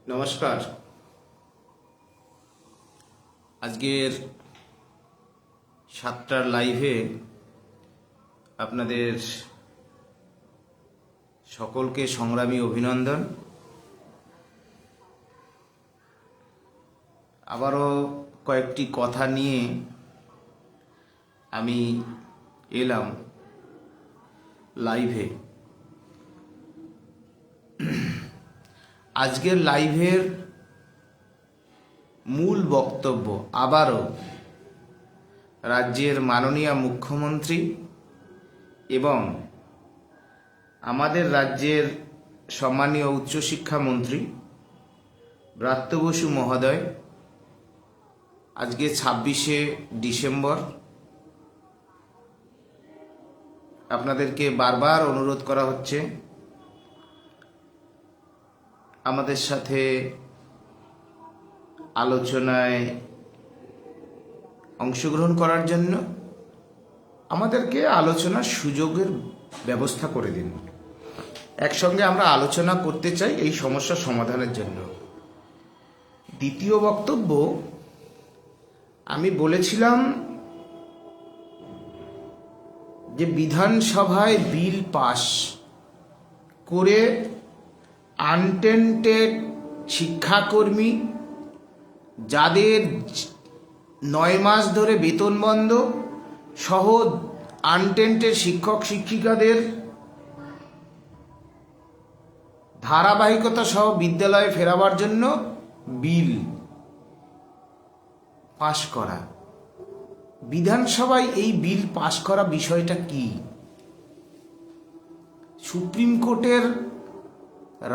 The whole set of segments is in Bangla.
নমস্কার। আজকের 7টার লাইভে আপনাদের সকলকে সংগ্রামী অভিনন্দন। আবারও কয়েকটি কথা নিয়ে আমি এলাম লাইভে। আজকের লাইভের মূল বক্তব্য আবারও রাজ্যের মাননীয় মুখ্যমন্ত্রী এবং আমাদের রাজ্যের সম্মানীয় উচ্চশিক্ষামন্ত্রী ব্রাত্য বসু মহোদয় আজকে 26শে ডিসেম্বর আপনাদেরকে বারবার অনুরোধ করা হচ্ছে আমাদের সাথে আলোচনায় অংশগ্রহণ করার জন্য। আমাদেরকে আলোচনার সুযোগের ব্যবস্থা করে দিন। একসঙ্গে আমরা আলোচনা করতে চাই এই সমস্যা সমাধানের জন্য। দ্বিতীয় বক্তব্য, আমি বলেছিলাম যে বিধানসভায় বিল পাস করে আনটেন্টেড শিক্ষাকর্মী যাদের 9 মাস ধরে বেতন বন্ধ সহ আনটেন্টেড শিক্ষক শিক্ষিকাদের ধারাবাহিকতা সহ বিদ্যালয়ে ফেরাবার জন্য বিল পাস করা। বিধানসভায় এই বিল পাস করা বিষয়টা কি? সুপ্রিম কোর্টের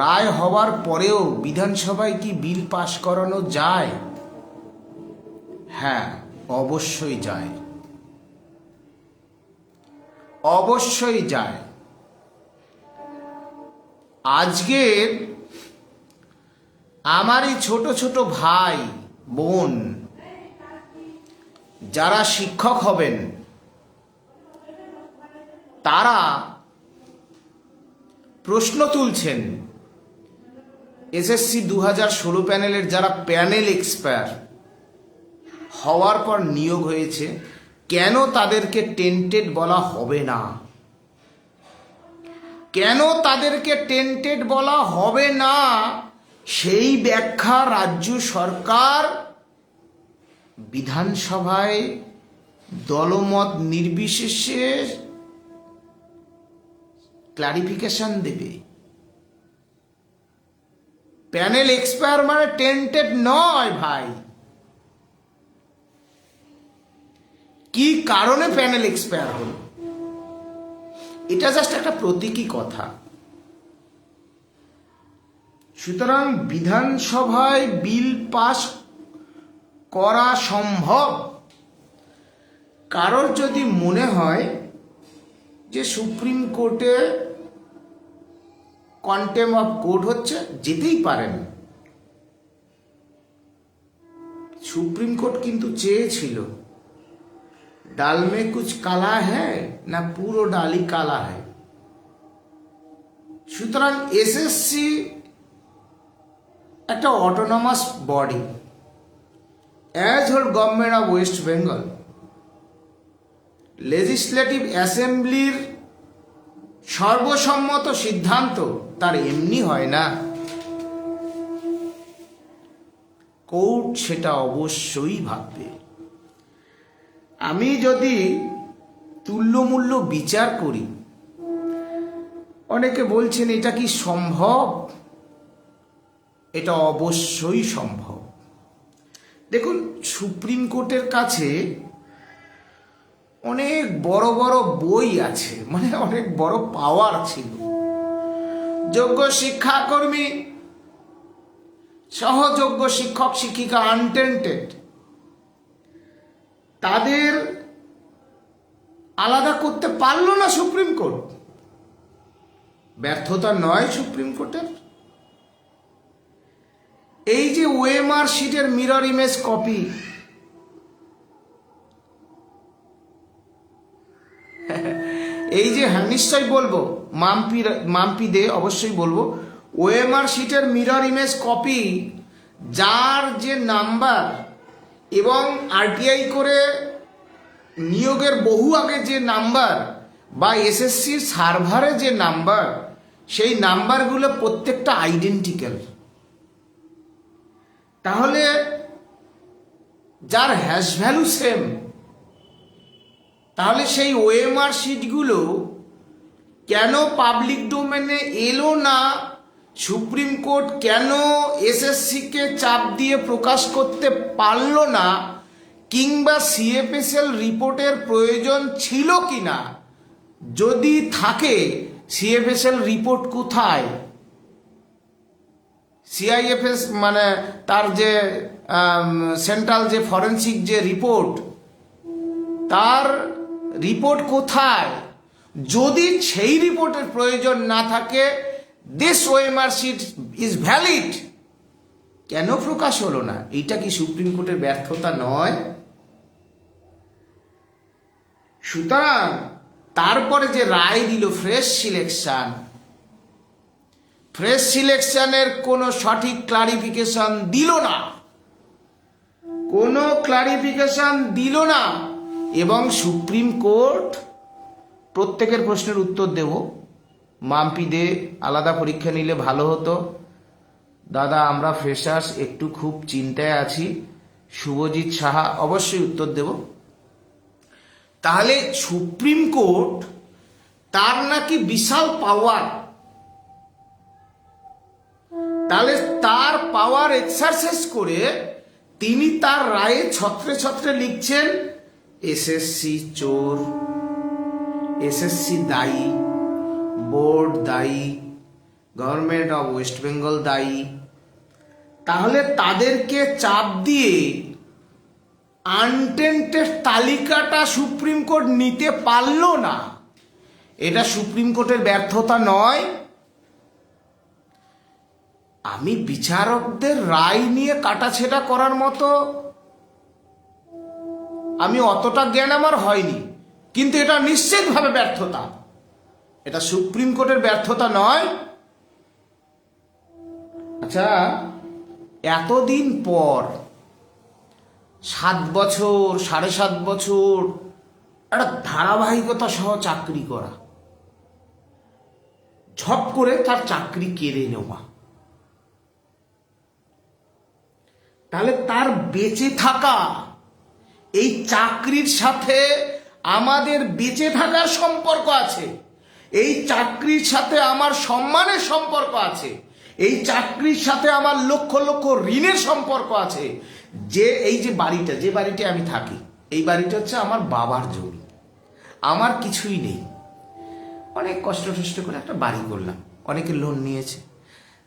রায় হওয়ার পরেও বিধানসভায় কি বিল পাস করানো যায়? হ্যাঁ, অবশ্যই যায়, অবশ্যই যায়। আজকে আমারই ছোট ছোট ভাই বোন যারা শিক্ষক হবেন তারা প্রশ্ন তুলছেন। এসএসসি 2016 প্যানেলের যারা প্যানেল এক্সপায়ার হওয়ার পর নিয়োগ হয়েছে, কেন তাদেরকে টেন্টেড বলা হবে না? কেন তাদেরকে টেন্টেড বলা হবে না? সেই ব্যাখ্যা রাজ্য সরকার বিধানসভায় দলমত নির্বিশেষে ক্লারিফিকেশন দেবে। প্যানেল এক্সপায়ার মানে টেন্টেড নয় ভাই। কি কারণে প্যানেল এক্সপায়ার হলো এটা জাস্ট একটা প্রতীকী কথা। সুতরাং বিধানসভায় বিল পাস করা সম্ভব। কারোর যদি মনে হয় যে সুপ্রিম কোর্টে কন্টেম অফ কোর্ট হচ্ছে, যেতেই পারেন। সুপ্রিম কোর্ট কিন্তু চেয়েছিল ডাল মে কুছ কালা হ্যায় না পুরো ডালই কালা হ্যায়। সুতরাং এসএসসি একটা autonomous body, as whole government of West Bengal. Legislative অ্যাসেম্বলির সর্বসম্মত সিদ্ধান্ত তার এমনি হয় না। কোর্ট সেটা অবশ্যই ভাববে। আমি যদি তুল্যমূল্য বিচার করি, অনেকে বলছেন এটা কি সম্ভব? এটা অবশ্যই সম্ভব। দেখুন, সুপ্রিম কোর্টের কাছে অনেক বড় বড় বই আছে, মানে অনেক বড় পাওয়ার ছিল। যোগ্য শিক্ষাকর্মী সহযোগ্য শিক্ষক শিক্ষিকা আনটেন্টেড তাদের আলাদা করতে পারলো না সুপ্রিম কোর্ট। ব্যর্থতা নয় সুপ্রিম কোর্টের। এই যে ওএমআর শিটের মিরর ইমেজ কপি, এই যে, হ্যাঁ নিশ্চয়ই বলবো, মাম্পি দে অবশ্যই বলবো, ওএমআর শিটের মিরর ইমেজ কপি, যার যে নাম্বার এবং আরটিআই করে নিয়োগের বহু আগে যে নাম্বার বা এসএসসির সার্ভারে যে নাম্বার, সেই নাম্বারগুলো প্রত্যেকটা আইডেন্টিক্যাল। তাহলে যার হ্যাশ ভ্যালু সেম, তাহলে সেই ওএমআর শিটগুলো কেন পাবলিক ডোমেনে এলো না? সুপ্রিম কোর্ট কেন এসএসসিকে চাপ দিয়ে প্রকাশ করতে পারল না? কিংবা সিএফএসএল রিপোর্টের প্রয়োজন ছিল কি না? যদি থাকে, সিএফএসএল রিপোর্ট কোথায়? সিআইএফএস মানে তার যে সেন্ট্রাল যে ফরেন্সিক যে রিপোর্ট, তার রিপোর্ট কোথায়? যদি সেই রিপোর্টের প্রয়োজন না থাকে, this OMR sheet is valid, কেন প্রকাশ হলো না? এইটা কি সুপ্রিম কোর্টের ব্যর্থতা নয়? সুতরাং তারপরে যে রায় দিল ফ্রেশ সিলেকশনের কোনো সঠিক ক্লারিফিকেশন দিল না, এবং সুপ্রিম কোর্ট প্রত্যেকের প্রশ্নের উত্তর দেব। মাম্পি দে আলাদা পরীক্ষা নিলে ভালো হতো, দাদা আমরা ফ্রেশার্স একটু খুব চিন্তায় আছি। শুভজিৎ সাহা অবশ্যই উত্তর দেব। তাহলে সুপ্রিম কোর্ট, তার নাকি বিশাল পাওয়ার, তাহলে তার পাওয়ার এক্সারসাইজ করে তিনি তার রায়ে ছত্রে ছত্রে লিখছেন এসএসসি চোর, এসএসসি দায়ী, বোর্ড দায়ী, গভর্নমেন্ট অফ ওয়েস্ট বেঙ্গল দায়ী। তাহলে তাদেরকে চাপ দিয়ে আনটেন্টের তালিকাটা সুপ্রিম কোর্ট নিতে পারল না, এটা সুপ্রিম কোর্টের ব্যর্থতা নয়? আমি বিচারকদের রায় নিয়ে কাটাছেঁড়া করার মতো আমি অতটা জ্ঞান আমার হয়নি, কিন্তু এটা নিশ্চিতভাবে ব্যর্থতা, এটা সুপ্রিম কোর্টের ব্যর্থতা নয়। আচ্ছা, এতদিন পর 7 বছর 7.5 বছর একটা ধারাবাহিকতা সহ চাকরি করা, ঝপ করে তার চাকরি কেড়ে নেওয়া, তাহলে তার বেঁচে থাকা, এই চাকরির সাথে আমাদের বেঁচে থাকার সম্পর্ক আছে, এই চাকরির সাথে আমার সম্মানের সম্পর্ক আছে, এই চাকরির সাথে আমার লক্ষ লক্ষ ঋণের সম্পর্ক আছে। যে এই যে বাড়িটা, যে বাড়িতে আমি থাকি, এই বাড়িটা হচ্ছে আমার বাবার জমি, আমার কিছুই নেই, অনেক কষ্ট করে একটা বাড়ি করলাম, অনেকে লোন নিয়েছে,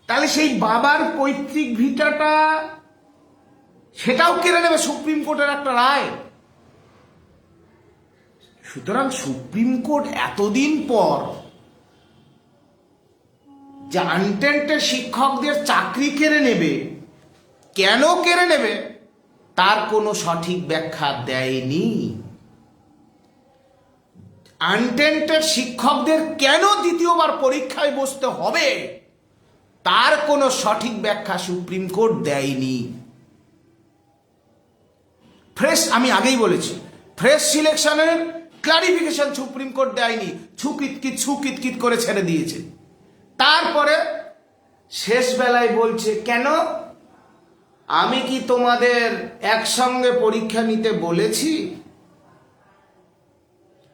তাহলে সেই বাবার পৈতৃক ভিটাটা সেটাও কেড়ে নেবে সুপ্রিম কোর্টের একটা রায়। সুতরাং সুপ্রিম কোর্ট এতদিন পর যে আনটেন্টেড শিক্ষকদের চাকরি কেড়ে নেবে, কেন কেড়ে নেবে তার কোনো সঠিক ব্যাখ্যা দেয়নি। আনটেন্টেড শিক্ষকদের কেন দ্বিতীয়বার পরীক্ষায় বসতে হবে তার কোনো সঠিক ব্যাখ্যা সুপ্রিম কোর্ট দেয়নি। ফ্রেশ, আমি আগেই বলেছি, ফ্রেশ সিলেকশনের ক্লারিফিকেশন সুপ্রিম কোর্ট দেয়নি, ছুকিতকিত করে ছেড়ে দিয়েছে। তারপরে শেষ বেলায় বলছে, কেন আমি কি তোমাদের একসঙ্গে পরীক্ষা নিতে বলেছি?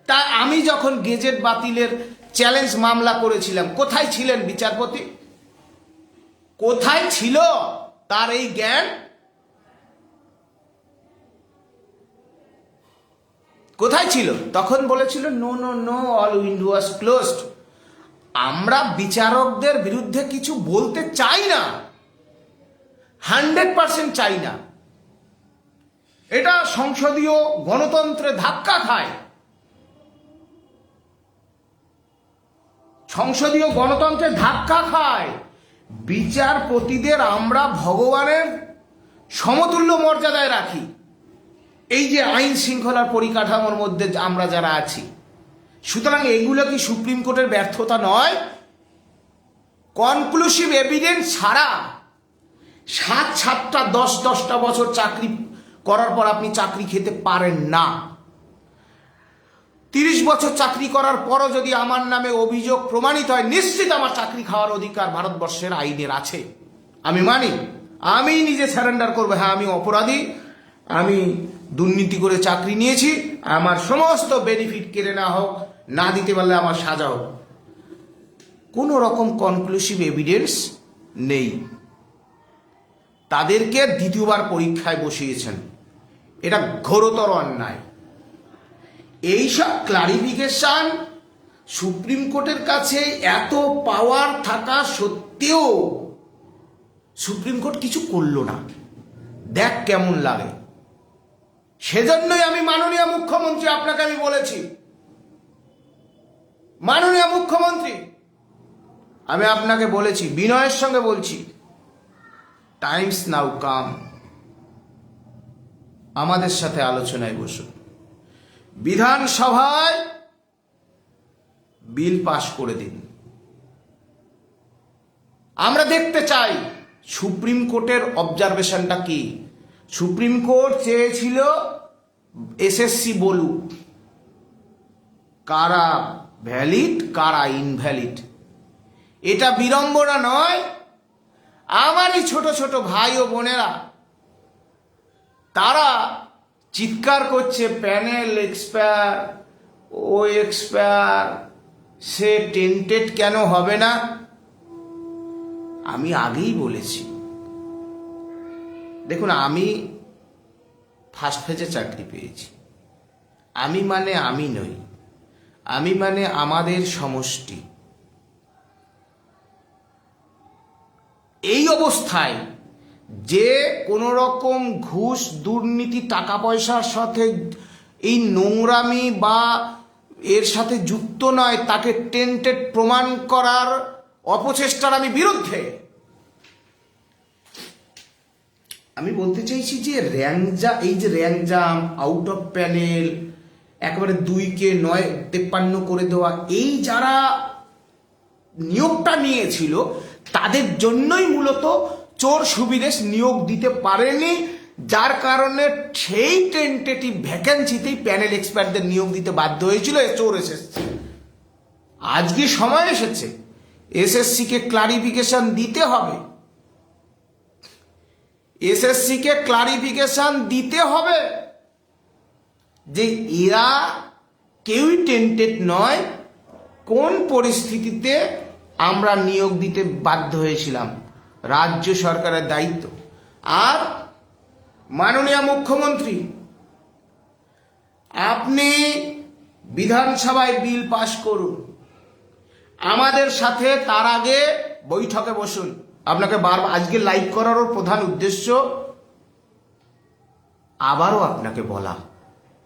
তা আমি যখন গেজেট বাতিলের চ্যালেঞ্জ মামলা করেছিলাম, কোথায় ছিলেন বিচারপতি? কোথায় ছিল তার এই জ্ঞান? কোথায় ছিল? তখন বলেছিল no no no, all window was closed. আমরা বিচারকদের বিরুদ্ধে কিছু বলতে চাই না, 100% চাই না। এটা সংসদীয় গণতন্ত্রে ধাক্কা খায়, সংসদীয় গণতন্ত্রে ধাক্কা খায়। বিচারপতিদের আমরা ভগবানের সমতুল্য মর্যাদায় রাখি, এই যে আইন শৃঙ্খলার পরিকাঠামোর মধ্যে আমরা যারা আছি। সুতরাং এগুলো কি সুপ্রিম কোর্টের ব্যর্থতা নয়? কনক্লুসিভ এভিডেন্স ছাড়া 7-7টা 10-10টা বছর চাকরি করার পর আপনি চাকরি খেতে পারেন না। 30 বছর চাকরি করার পরও যদি আমার নামে অভিযোগ প্রমাণিত হয়, নিশ্চিত আমার চাকরি খাওয়ার অধিকার ভারতবর্ষের আইনের আছে। আমি মানি, আমি নিজে স্যারেন্ডার করবো, হ্যাঁ আমি অপরাধী, আমি দুর্নীতি করে চাকরি নিয়েছি, আমার সমস্ত বেনিফিট কেড়ে নেওয়া হোক, না দিতে পারলে আমার সাজা হোক। কোনো রকম কনক্লুসিভ এভিডেন্স নেই। তাদেরকে দ্বিতীয়বার পরীক্ষায় বসিয়েছেন, এটা ঘোরতর অন্যায়। এইসব ক্লারিফিকেশন সুপ্রিম কোর্টের কাছে এত পাওয়ার থাকা সত্ত্বেও সুপ্রিম কোর্ট কিছু করলো না। দেখ কেমন লাগে। সেজন্যই আমি মাননীয় মুখ্যমন্ত্রী, আপনাকে আমি বলেছি, মাননীয় মুখ্যমন্ত্রী, আমি আপনাকে বলেছি, বিনয়ের সঙ্গে বলছি, টাইমস নাও কাম, আমাদের সাথে আলোচনায় বসুন, বিধানসভায় বিল পাশ করে দিন। আমরা দেখতে চাই সুপ্রিম কোর্টের অবজারভেশনটা কি। সুপ্রিম কোর্ট চেয়েছিল এসএসসি বলুক কারা ভ্যালিড কারা ইনভ্যালিড। এটা বিড়ম্বনা নয়। আমারই ছোট ছোট ভাই ও বোনেরা তারা চিৎকার করছে, প্যানেল এক্সপায়ার, ও এক্সপায়ার, সে টেন্টেড কেন হবে না। আমি আগেই বলেছি, দেখুন আমি ফার্স্ট ফেজে চাকরি পেয়েছি। আমি মানে আমি নই, আমি মানে আমাদের সমষ্টি। এই অবস্থায় যে কোনো রকম ঘুষ, দুর্নীতি, টাকা পয়সার সাথে এই নোংরামি বা এর সাথে যুক্ত নয়, তাকে টেন্টেড প্রমাণ করার অপচেষ্টার আমি বিরুদ্ধে। আমি বলতে চাইছি যে এই যে র্যাংজাম, আউট অফ প্যানেল, একেবারে 2কে 9-53 করে দেওয়া, এই যারা নিয়োগটা নিয়েছিল তাদের জন্যই মূলত চোর সুবিদেশ নিয়োগ দিতে পারেনি, যার কারণে সেই টেন্টেটিভ ভ্যাকেন্সিতেই প্যানেল এক্সপার্টদের নিয়োগ দিতে বাধ্য হয়েছিল চোর এসএসসি। আজকে সময় এসেছে এসএসসিকে ক্লারিফিকেশন দিতে হবে, এসএসসিকে ক্লারিফিকেশন দিতে হবে যে এরা কেউই টেন্টেড নয়, কোন পরিস্থিতিতে আমরা নিয়োগ দিতে বাধ্য হয়েছিলাম, রাজ্য সরকারের দায়িত্ব। আর মাননীয় মুখ্যমন্ত্রী, আপনি বিধানসভায় বিল পাশ করুন, আমাদের সাথে তার আগে বৈঠকে বসুন। আপনাকে বারবার আজকে লাইভ করারও প্রধান উদ্দেশ্য আবারও আপনাকে বলা,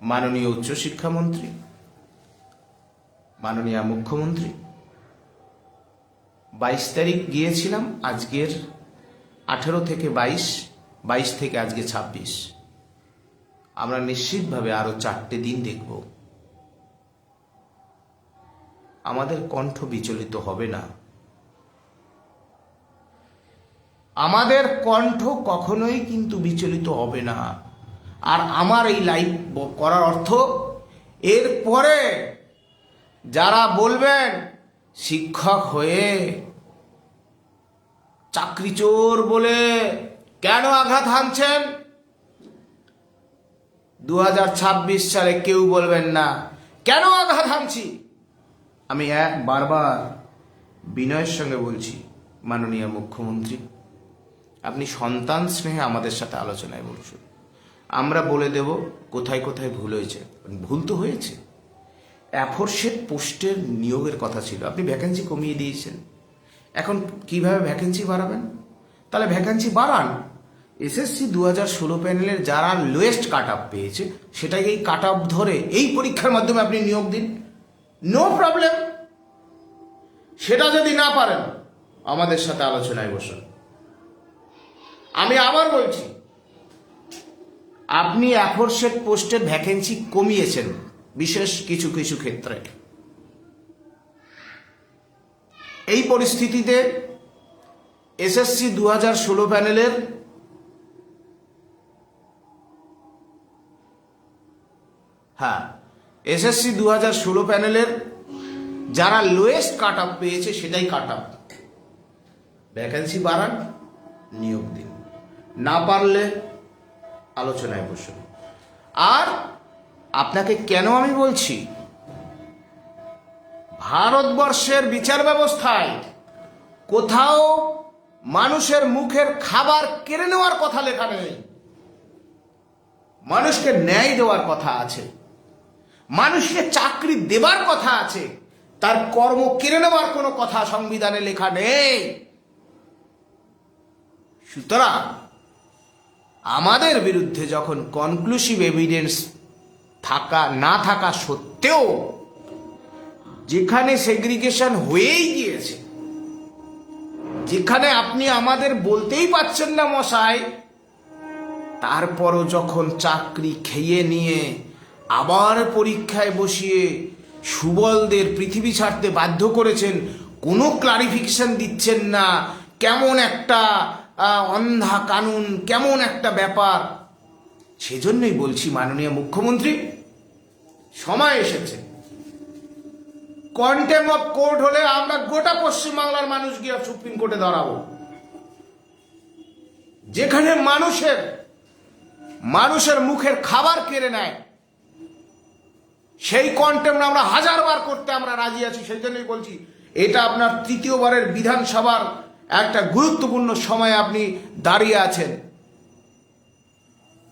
মাননীয় উচ্চশিক্ষামন্ত্রী, মাননীয় মুখ্যমন্ত্রী, 22 তারিখ গিয়েছিলাম, আজকের 18 থেকে 22 থেকে আজকে 26, আমরা নিশ্চিতভাবে আরো 4টে দিন দেখব। আমাদের কণ্ঠ বিচলিত হবে না, আমাদের কণ্ঠ কখনোই কিন্তু বিচলিত হবে না। আর আমার এই লাইভ করার অর্থ, এরপরে যারা বলবেন শিক্ষক হয়ে চাকরি চোর বলে কেন আঘাত হানছেন, 2026 সালে কেউ বলবেন না কেন আঘাত হানছি। আমি বারবার বিনয়ের সঙ্গে বলছি, মাননীয় মুখ্যমন্ত্রী, আপনি সন্তান স্নেহে আমাদের সাথে আলোচনায় বসুন, আমরা বলে দেব কোথায় কোথায় ভুল হয়েছে। ভুল তো হয়েছে, অ্যাফোরশেড পোস্টের নিয়োগের কথা ছিল, আপনি ভ্যাকেন্সি কমিয়ে দিয়েছেন, এখন কিভাবে ভ্যাকেন্সি বাড়াবেন? তাহলে ভ্যাকেন্সি বাড়ান। এসএসসি 2016 প্যানেলের যারা লোয়েস্ট কাট আপ পেয়েছে, সেটাকে এই কাট আপ ধরে এই পরীক্ষার মাধ্যমে আপনি নিয়োগ দিন, নো প্রবলেম। সেটা যদি না পারেন, আমাদের সাথে আলোচনায় বসুন। আমি আবার বলছি, আপনি অ্যাফোরশেড পোস্টের ভ্যাকেন্সি কমিয়েছেন বিশেষ কিছু কিছু ক্ষেত্রে। এই পরিস্থিতিতে এসএসসি 2016 প্যানেলের এসএসসি 2016 প্যানেলের যারা লোয়েস্ট কাট অফ পেয়েছে সেটাই কাট অফ, ভ্যাকেন্সি বাড়ান, নিয়োগ দিন, না পারলে আলোচনায় বসুন। আর আপনাকে কেন আমি বলছি, ভারতবর্ষের বিচার ব্যবস্থায় কোথাও মানুষের মুখের খাবার কেড়ে নেওয়ার কথা লেখা নেই। মানুষকে ন্যায় দেওয়ার কথা আছে, মানুষকে চাকরি দেবার কথা আছে, তার কর্ম কেড়ে নেওয়ার কোনো কথা সংবিধানে লেখা নেই। সুতরাং আমাদের বিরুদ্ধে যখন কনক্লুসিভ এভিডেন্স না থাকা সত্ত্বেও যেখানে সেগ্রিগেশন হয়েই গিয়েছে, যেখানে আপনি আমাদের বলতেই পারছেন না মশাই, তারপরও যখন চাকরি খেয়ে নিয়ে আবার পরীক্ষায় বসিয়ে সুবলদের পৃথিবী ছাড়তে বাধ্য করেছেন, কোনো ক্লারিফিকেশন দিচ্ছেন না, কেমন একটা অন্ধা কানুন, কেমন একটা ব্যাপার। সেজন্যই বলছি মাননীয় মুখ্যমন্ত্রী, সময় এসেছে। কন্টেম্প অফ কোর্ট হলে আমরা গোটা পশ্চিমবাংলার মানুষ গিয়ে সুপ্রিম কোর্টে দাঁড়াবো। যেখানে মানুষের মুখের খাবার কেড়ে নেয়, সেই কন্টেম্প আমরা হাজারবার করতে আমরা রাজি আছি। সেই জন্যই বলছি, এটা আপনার তৃতীয়বারের বিধানসভার একটা গুরুত্বপূর্ণ সময়ে আপনি দাঁড়িয়ে আছেন।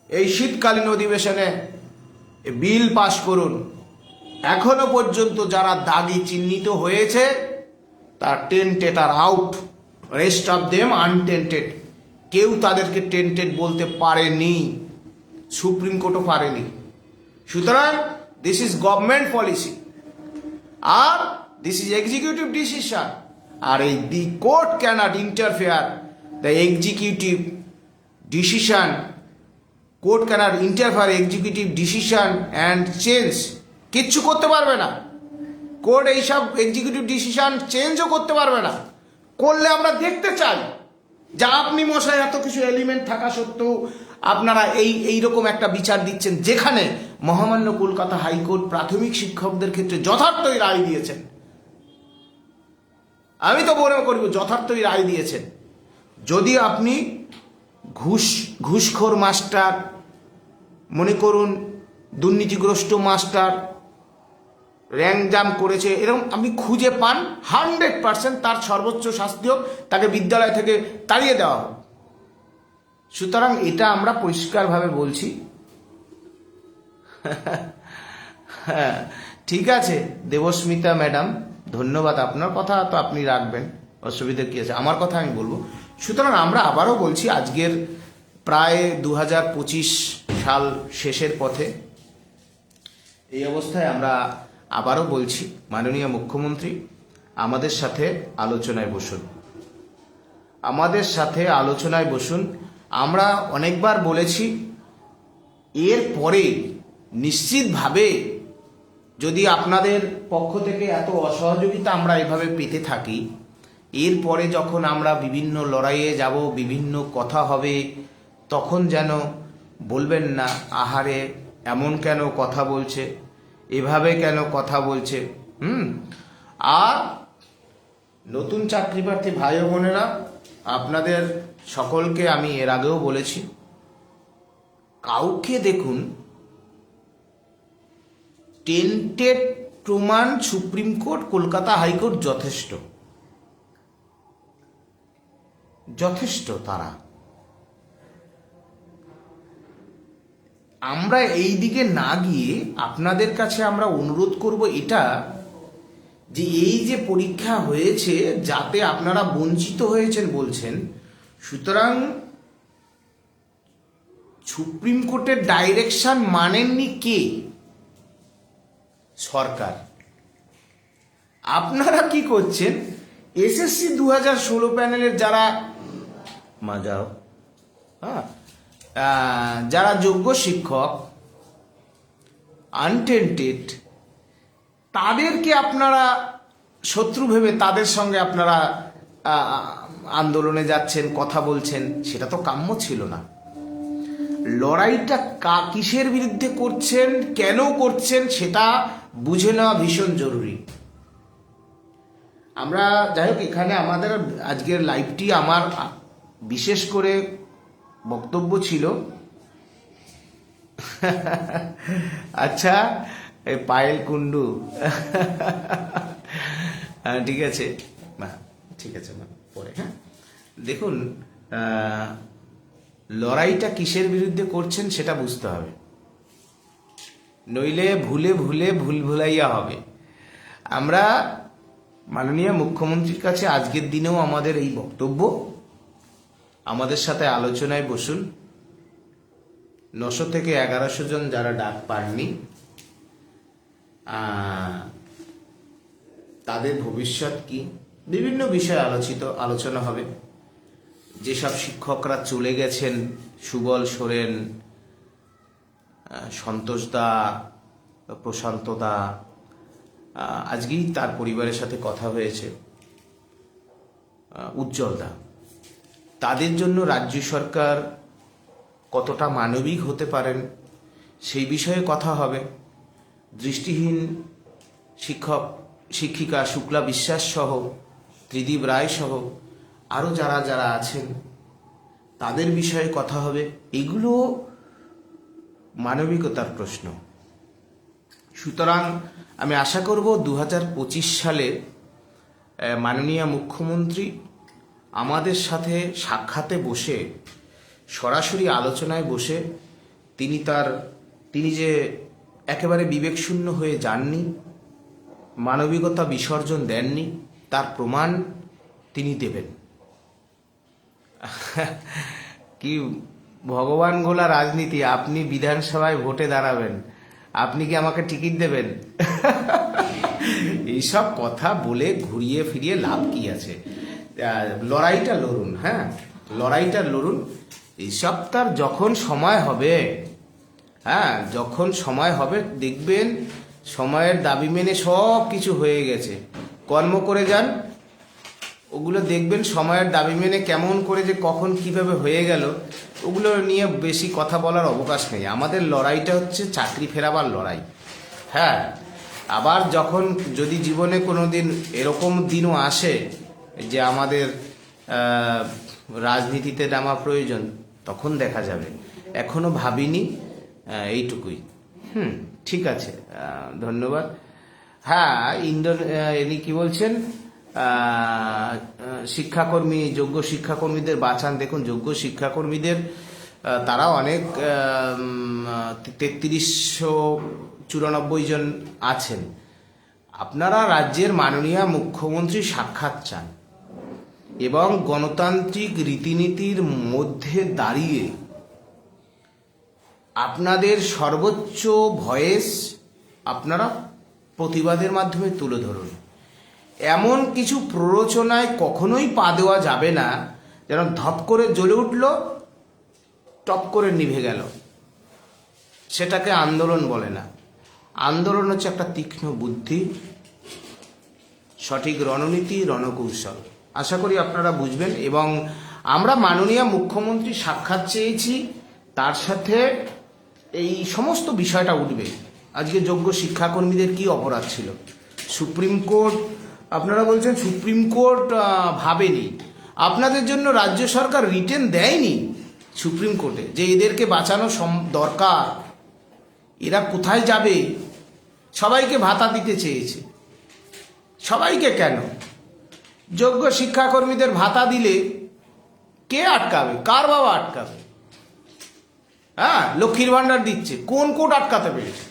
এই শীতকালীন অধিবেশনে বিল পাশ করুন। এখনো পর্যন্ত যারা দাগি চিহ্নিত হয়েছে তার টেন্টেড আর out, rest of them untainted. কেউ তাদেরকে টেন্টেড বলতে পারেনি, সুপ্রিম কোর্টও পারেনি। সুতরাং দিস ইজ গভর্নমেন্ট পলিসি আর দিস ইজ এক্সিকিউটিভ ডিসিশন, আর এই the court cannot interfere the executive decision. Court cannot interfere executive decision and change. কিচ্ছু করতে পারবে না কোর্ট, এইসব এক্সিকিউটিভ ডিসিশন চেঞ্জও করতে পারবে না। করলে আমরা দেখতে চাই যে আপনি মশাই এত কিছু এলিমেন্ট থাকা সত্ত্বেও আপনারা এইরকম একটা বিচার দিচ্ছেন, যেখানে মহামান্য কলকাতা হাইকোর্ট প্রাথমিক শিক্ষকদের ক্ষেত্রে যথার্থই রায় দিয়েছেন। আমি তো মনে করব যথার্থই রায় দিয়েছেন। যদি আপনি ঘুষখোর মাস্টার, মনে করুন দুর্নীতিগ্রস্ত মাস্টার, র্যাঙ্ক জাম করেছে, এরকম আপনি খুঁজে পান, 100% তার সর্বোচ্চ শাস্তি হোক, তাকে বিদ্যালয় থেকে তাড়িয়ে দেওয়া হোক। সুতরাং এটা আমরা পরিষ্কারভাবে বলছি। হ্যাঁ, ঠিক আছে দেবস্মিতা ম্যাডাম, ধন্যবাদ। আপনার কথা তো আপনি রাখবেন, অসুবিধা কী আছে, আমার কথা আমি বলবো। সুতরাং আমরা আবারও বলছি, আজকের প্রায় 2025 সাল শেষের পথে, এই অবস্থায় আমরা আবারও বলছি, মাননীয় মুখ্যমন্ত্রী আমাদের সাথে আলোচনায় বসুন, আমাদের সাথে আলোচনায় বসুন। আমরা অনেকবার বলেছি, এর পরে নিশ্চিতভাবে যদি আপনাদের পক্ষ থেকে এত অসহযোগিতা আমরা এভাবে পেতে থাকি, এরপরে যখন আমরা বিভিন্ন লড়াইয়ে যাব, বিভিন্ন কথা হবে, তখন যেন বলবেন না আহারে এমন কেন কথা বলছে, এভাবে কেন কথা বলছে। আর নতুন চাকরি প্রার্থী ভাই ও বোনেরা, আপনাদের সকলকে আমি এর আগেও বলেছি, কাউকে দেখুন টেন্টেড প্রমাণ সুপ্রিম কোর্ট, কলকাতা হাইকোর্ট যথেষ্ট তারা। আমরা এই দিকে না গিয়ে আপনাদের কাছে আমরা অনুরোধ করব এটা, যে এই যে পরীক্ষা হয়েছে যাতে আপনারা বঞ্চিত হয়েছেন বলছেন, সুতরাং সুপ্রিম কোর্টের ডাইরেকশন মানেননি কে? সরকার। আপনারা কি করছেন? এসএসসি 2016 প্যানেলের যারা যারা যোগ্য শিক্ষক, আনটেন্টেড, তাদেরকে আপনারা শত্রু ভেবে তাদের সঙ্গে আপনারা আন্দোলনে যাচ্ছেন, কথা বলছেন, সেটা তো কাম্য ছিল না। লড়াইটা কিসের বিরুদ্ধে করছেন, কেন করছেন, সেটা বুঝে নেওয়া ভীষণ জরুরি। আমরা যাই হোক, এখানে আমাদের আজকের লাইভটি আমার বিশেষ করে বক্তব্য ছিল আচ্ছা, এই পায়েল কুন্ডু ঠিক আছে ঠিক আছে পরে। হ্যাঁ, দেখুন, লড়াইটা কিসের বিরুদ্ধে করছেন সেটা বুঝতে হবে, নইলে ভুলে ভুলে ভুল ভুলাইয়া হবে। আমরা মাননীয় মুখ্যমন্ত্রীর কাছে আজকের দিনেও আমাদের এই বক্তব্য, আমাদের সাথে আলোচনায় বসুন। 900 থেকে 1100 জন যারা ডাক পাননি, তাদের ভবিষ্যৎ কি, বিভিন্ন বিষয়ে আলোচনা হবে। যেসব শিক্ষকরা চলে গেছেন, সুবল সোরেন, সন্তোষ দা, প্রশান্ত দা, আজকেই তার পরিবারের সাথে কথা হয়েছে, উজ্জ্বল দা, তাদের জন্য রাজ্য সরকার কতটা মানবিক হতে পারেন সেই বিষয়ে কথা হবে। দৃষ্টিহীন শিক্ষক শিক্ষিকা শুক্লা বিশ্বাস সহ, ত্রিদীপ রায় সহ আরও যারা যারা আছেন তাদের বিষয়ে কথা হবে। এগুলো মানবিকতার প্রশ্ন। সুতরাং আমি আশা করব 2025 সালে মাননীয় মুখ্যমন্ত্রী আমাদের সাথে সাক্ষাতে বসে, সরাসরি আলোচনায় বসে, তিনি যে একেবারে বিবেকশূন্য হয়ে যাননি, মানবিকতা বিসর্জন দেননি, তার প্রমাণ তিনি দেবেন। কি ভগবান গোলা রাজনীতি! আপনি বিধানসভায় ভোটে দাঁড়াবেন, আপনি কি আমাকে টিকিট দেবেন? এইসব কথা বলে ঘুরিয়ে ফিরিয়ে লাভ কি আছে? লড়াইটা লড়ুন, হ্যাঁ, লড়াইটা লড়ুন। এইসব তার যখন সময় হবে, হ্যাঁ, যখন সময় হবে দেখবেন সময়ের দাবি মেনে সব কিছু হয়ে গেছে। কর্ম করে যান, ওগুলো দেখবেন সময়ের দাবি মেনে কেমন করে যে কখন কিভাবে হয়ে গেল, ওগুলো নিয়ে বেশি কথা বলার অবকাশ নেই। আমাদের লড়াইটা হচ্ছে চাকরি ফেরাবার লড়াই। হ্যাঁ, আবার যখন যদি জীবনে কোনো দিন এরকম দিনও আসে যে আমাদের রাজনীতিতে নামা প্রয়োজন, তখন দেখা যাবে। এখনো ভাবিনি, এইটুকুই। ঠিক আছে, ধন্যবাদ। হ্যাঁ, ইনি কি বলছেন, শিক্ষাকর্মী, যোগ্য শিক্ষাকর্মীদের বাঁচান। দেখুন, যোগ্য শিক্ষাকর্মীদের তারা অনেক 3394 জন আছেন। আপনারা রাজ্যের মাননীয় মুখ্যমন্ত্রী সাক্ষাৎ চান এবং গণতান্ত্রিক রীতিনীতির মধ্যে দাঁড়িয়ে আপনাদের সর্বোচ্চ ভয়েস আপনারা প্রতিবাদের মাধ্যমে তুলে ধরুন। এমন কিছু প্ররোচনায় কখনোই পা দেওয়া যাবে না যেন ধপ করে জ্বলে উঠল, টপ করে নিভে গেল। সেটাকে আন্দোলন বলে না। আন্দোলন হচ্ছে একটা তীক্ষ্ণ বুদ্ধি, সঠিক রণনীতি, রণকৌশল। আশা করি আপনারা বুঝবেন। এবং আমরা মাননীয় মুখ্যমন্ত্রী সাক্ষাৎ চেয়েছি, তার সাথে এই সমস্ত বিষয়টা উঠবে। আজকে যোগ্য শিক্ষাকর্মীদের কি অপরাধ ছিল? সুপ্রিম কোর্ট, আপনারা বলছেন সুপ্রিম কোর্ট ভাবেনি। আপনাদের জন্য রাজ্য সরকার রিটেন দেয়নি সুপ্রিম কোর্টে যে এদেরকে বাঁচানো দরকার, এরা কোথায় যাবে? সবাইকে ভাতা দিতে চেয়েছে। সবাইকে কেন? যোগ্য শিক্ষাকর্মীদের ভাতা দিলে কে আটকাবে? কার বাবা আটকাবে? হ্যাঁ, লক্ষ্মীর ভাণ্ডার দিচ্ছে, কোন কোর্ট আটকাতে পেরেছে?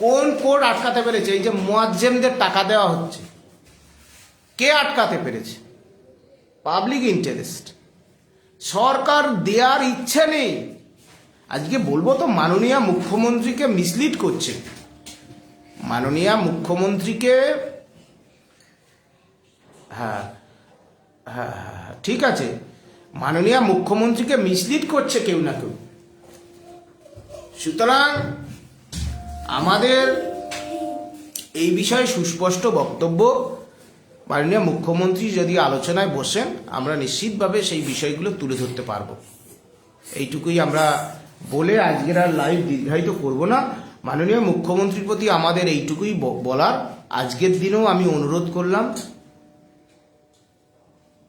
কোন কোর্ট আটকাতে পেরেছে? এই যে মুয়াজ্জেমদের টাকা দেওয়া হচ্ছে, কে আটকাতে পেরেছে? Public interest. সরকার দেওয়ার ইচ্ছে নেই। আজকে বলবো তো মাননীয় মুখ্যমন্ত্রীকে মিসলিড করছে। মাননীয় মুখ্যমন্ত্রীকে, হ্যাঁ হ্যাঁ হ্যাঁ ঠিক আছে, মাননীয় মুখ্যমন্ত্রীকে মিসলিড করছে কেউ না কেউ। সুতরাং আমাদের এই বিষয়ে সুস্পষ্ট বক্তব্য মাননীয় মুখ্যমন্ত্রী যদি আলোচনায় বসেন আমরা নিশ্চিতভাবে সেই বিষয়গুলো তুলে ধরতে পারবো। এইটুকুই আমরা বলে আজকের আর লাইভ দীর্ঘায়িত করব না। মাননীয় মুখ্যমন্ত্রীর প্রতি আমাদের এইটুকুই বলার, আজকের দিনেও আমি অনুরোধ করলাম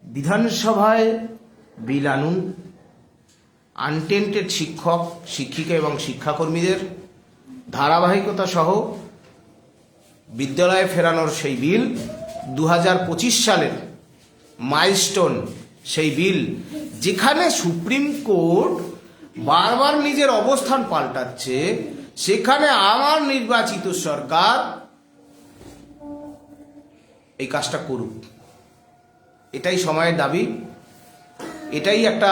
বিধানসভায় বিল আনুন, আনটেন্টেড শিক্ষক শিক্ষিকা এবং শিক্ষাকর্মীদের ধারাবাহিকতা সহ বিদ্যালয়ে ফেরানোর সেই বিল, 2025 সালের মাইলস্টোন সেই বিল, যেখানে সুপ্রিম কোর্ট বারবার নিজের অবস্থান পাল্টাচ্ছে, সেখানে আমার নির্বাচিত সরকার এই কাজটা করুক। এটাই সময়ের দাবি, এটাই একটা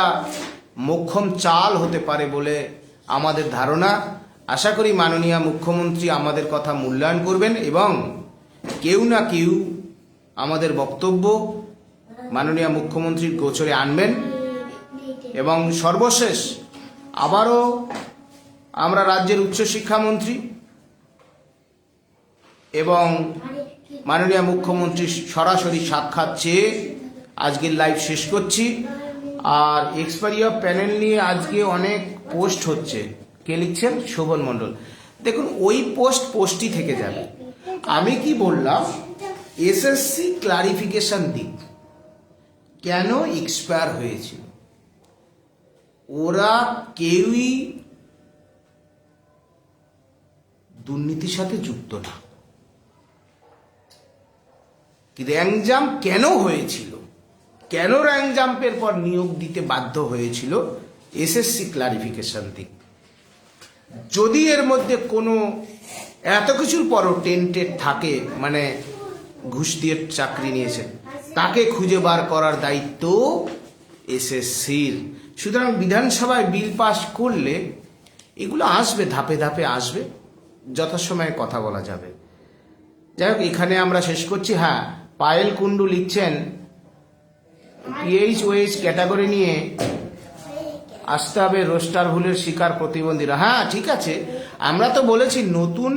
মোক্ষম চাল হতে পারে বলে আমাদের ধারণা। আশা করি মাননীয় মুখ্যমন্ত্রী আমাদের কথা মূল্যায়ন করবেন এবং কেউ না কেউ আমাদের বক্তব্য মাননীয় মুখ্যমন্ত্রীর গোচরে আনবেন। এবং সর্বশেষ আবারও আমরা রাজ্যের উচ্চশিক্ষামন্ত্রী এবং মাননীয় মুখ্যমন্ত্রীর সরাসরি সাক্ষাৎ চেয়ে আজকের লাইভ শেষ করছি। আর এক্সপায়ারি অফ প্যানেল নিয়ে আজকে অনেক পোস্ট হচ্ছে। কে লিখছেন? শোভন মণ্ডল। দেখুন, ওই পোস্টই থেকে যাবে। আমি কি বললাম, এসএসসি ক্লারিফিকেশন দিক কেন এক্সপায়ার হয়েছিল। ওরা কেউই দুর্নীতির সাথে যুক্ত না। র্যাঙ্ক জাম্প কেন হয়েছিল, কেন র্যাঙ্ক জাম্পের পর নিয়োগ দিতে বাধ্য হয়েছিল, এসএসসি ক্লারিফিকেশন দিক। যদি এর মধ্যে কোনো এত কিছুর পরও টেন্টেড থাকে, মানে ঘুষ দিয়ে চাকরি নিয়েছেন, তাকে খুঁজে বার করার দায়িত্ব এসএসসির। সুতরাং বিধানসভায় বিল পাস করলে এগুলো আসবে, ধাপে ধাপে আসবে, যথাসময়ে কথা বলা যাবে। যাই হোক, এখানে আমরা শেষ করছি। হ্যাঁ, পায়েল কুন্ডু লিখছেন PH-OH ক্যাটাগরি নিয়ে আসতে হবে রোস্টার ভুলের শিকার প্রতিবন্ধীরা। হ্যাঁ, ঠিক আছে, আমরা তো বলেছি নতুন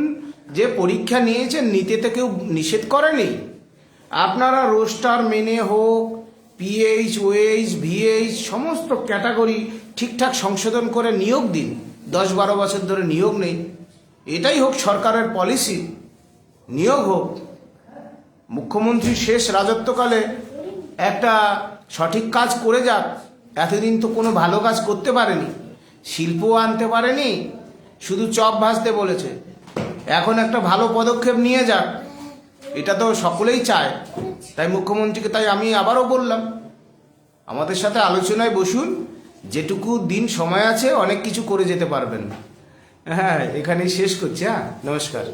যে পরীক্ষা নিয়েছেন নিতে তো কেউ নিষেধ করেনি। আপনারা রোস্টার মেনে হোক, PH-OH VH সমস্ত ক্যাটাগরি ঠিকঠাক সংশোধন করে নিয়োগ দিন। 10-12 বছর ধরে নিয়োগ নেই, এটাই হোক সরকারের পলিসি, নিয়োগ হোক। মুখ্যমন্ত্রী শেষ রাজত্বকালে একটা সঠিক কাজ করে যাক। এতদিন তো কোনো ভালো কাজ করতে পারেনি, শিল্পও আনতে পারেনি, শুধু চপ ভাজতে বলেছে। এখন একটা ভালো পদক্ষেপ নিয়ে যাক, এটা তো সকলেই চায়। তাই মুখ্যমন্ত্রীকে তাই আমি আবারও বললাম, আমাদের সাথে আলোচনায় বসুন, যেটুকু দিন সময় আছে অনেক কিছু করে যেতে পারবেন। হ্যাঁ, এখানেই শেষ করছি। হ্যাঁ, নমস্কার।